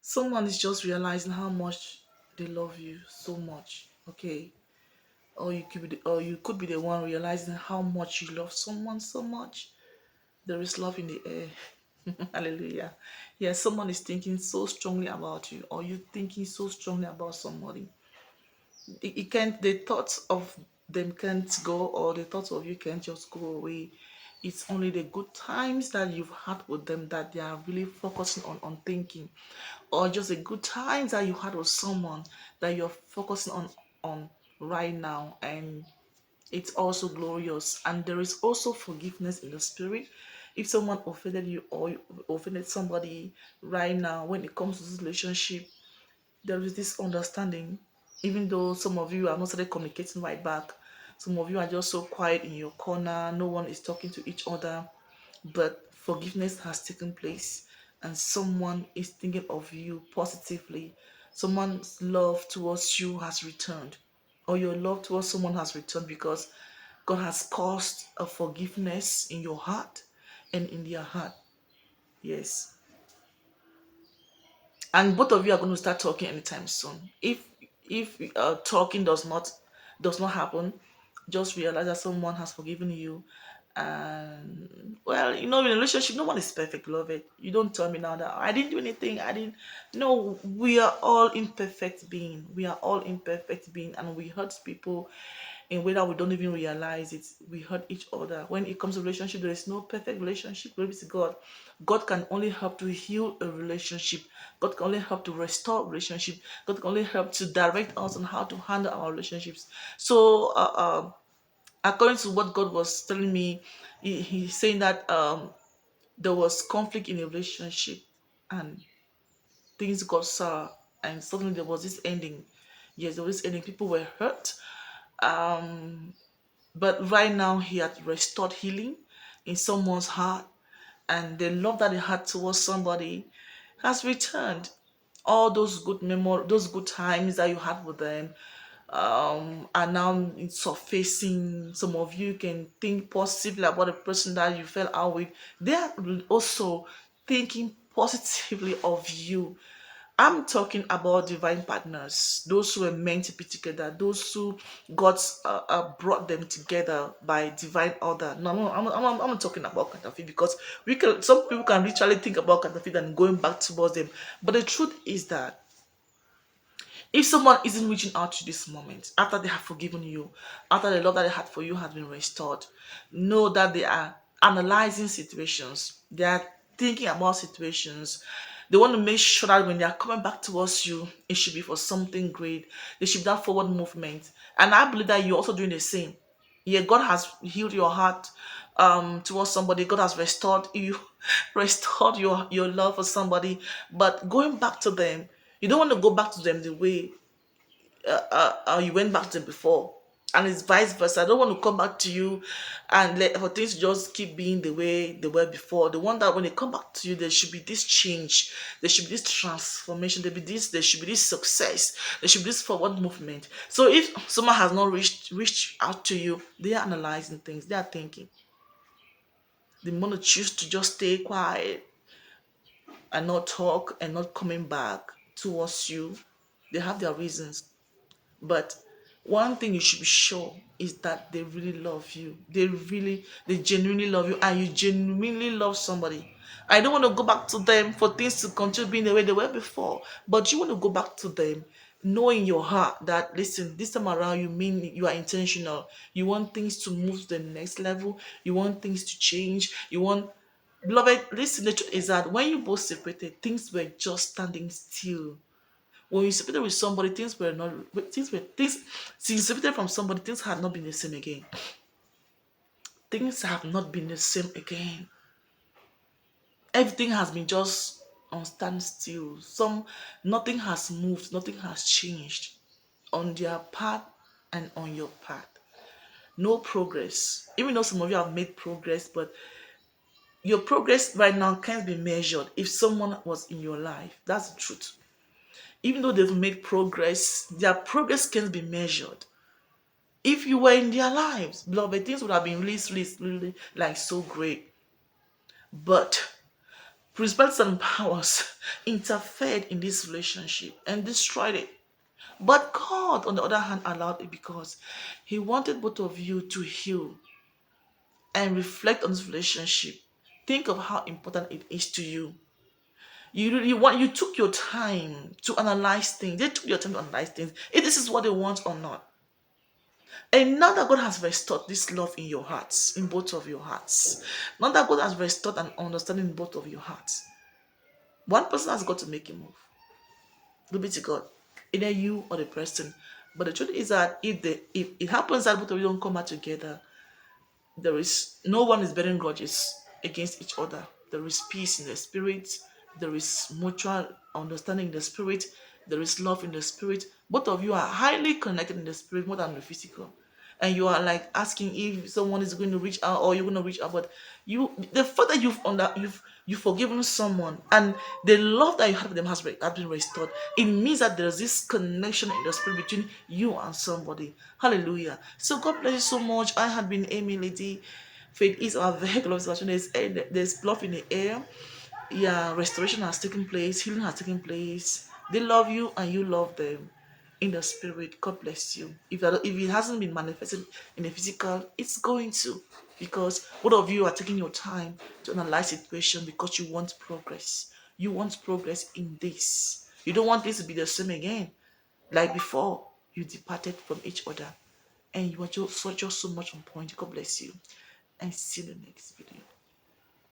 Someone is just realizing how much they love you so much. Okay. Or you could be the one realizing how much you love someone so much. There is love in the air. Hallelujah. Yeah, someone is thinking so strongly about you, or you thinking so strongly about somebody. It can't, the thoughts of them can't go, or the thoughts of you can't just go away. It's only the good times that you've had with them that they are really focusing on thinking, or just the good times that you had with someone that you're focusing on right now. And it's also glorious. And there is also forgiveness in the spirit. If someone offended you, or you offended somebody right now, when it comes to this relationship, there is this understanding. Even though some of you are not started communicating right back, some of you are just so quiet in your corner, no one is talking to each other, but forgiveness has taken place, and someone is thinking of you positively. Someone's love towards you has returned, or your love towards someone has returned, because God has caused a forgiveness in your heart and in their heart. Yes. And both of you are going to start talking anytime soon. If talking does not happen, just realize that someone has forgiven you. And well, in a relationship, no one is perfect, beloved. You don't tell me now that I didn't do anything. I didn't. No, we are all imperfect being. We are all imperfect being, and we hurt people in a way that we don't even realize it. We hurt each other. When it comes to relationship, there is no perfect relationship. Glory be to God. God can only help to heal a relationship. God can only help to restore relationship. God can only help to direct us on how to handle our relationships. So, according to what God was telling me, he's saying that there was conflict in a relationship, and things got sour, and suddenly there was this ending. Yes, there was this ending. People were hurt. Um, But right now, he had restored healing in someone's heart, and the love that he had towards somebody has returned. All those good memory, those good times that you had with them, are now surfacing. Some of you can think positively about the person that you fell out with. They are also thinking positively of you. I'm talking about divine partners, those who are meant to be together, those who God brought them together by divine order. No, I'm not talking about counterfeit, because some people can literally think about counterfeit and going back towards them. But the truth is that if someone isn't reaching out to you this moment, after they have forgiven you, after the love that they had for you has been restored, know that they are analyzing situations. They are thinking about situations. They want to make sure that when they are coming back towards you, it should be for something great. There should be that forward movement. And I believe that you're also doing the same. Yeah, God has healed your heart towards somebody. God has restored you, restored your love for somebody. But going back to them, you don't want to go back to them the way you went back to them before. And it's vice versa. I don't want to come back to you and let for things to just keep being the way they were before. The one that when they come back to you, there should be this change, there should be this transformation, there should be this success, there should be this forward movement. So if someone has not reached out to you, they are analyzing things, they are thinking. They want to choose to just stay quiet and not talk and not coming back towards you. They have their reasons. But one thing you should be sure is that they really love you. They genuinely love you, and you genuinely love somebody. I don't want to go back to them for things to continue being the way they were before, but you want to go back to them knowing in your heart that, listen, this time around you mean you are intentional. You want things to move to the next level. You want things to change. You want, beloved, listen, the truth is that when you both separated, things were just standing still. When you separated with somebody, things were not things since you separated from somebody, things had not been the same again. Things have not been the same again. Everything has been just on standstill. Nothing has moved, nothing has changed on their part and on your part. No progress. Even though some of you have made progress, but your progress right now can't be measured if someone was in your life. That's the truth. Even though they've made progress, their progress can't be measured. If you were in their lives, beloved, things would have been really, really, really like so great. But Principalities and powers interfered in this relationship and destroyed it. But God, on the other hand, allowed it because He wanted both of you to heal and reflect on this relationship. Think of how important it is to you. You took your time to analyze things. They took your time to analyze things. If this is what they want or not. And now that God has restored this love in your hearts, in both of your hearts, now that God has restored an understanding in both of your hearts, one person has got to make a move. Glory be to God. Either you or the person. But the truth is that if it happens that both of you don't come out together, there is no one is bearing grudges against each other. There is peace in the spirit. There is mutual understanding in the spirit. There is love in the spirit. Both of you are highly connected in the spirit more than the physical. And you are like asking if someone is going to reach out or you're going to reach out, but the fact that you've forgiven someone and the love that you have for them has been restored, it means that there's this connection in the spirit between you and somebody. Hallelujah. So God bless you so much. I had been Amy Lady. Faith is our vehicle of salvation. There's love in the air. Yeah, restoration has taken place, healing has taken place. They love you and you love them in the spirit. God bless you. If it hasn't been manifested in the physical, it's going to, because both of you are taking your time to analyze the situation because you want progress. You want progress in this. You don't want this to be the same again, like before you departed from each other, and you are just so much on point. God bless you, and see you in the next video.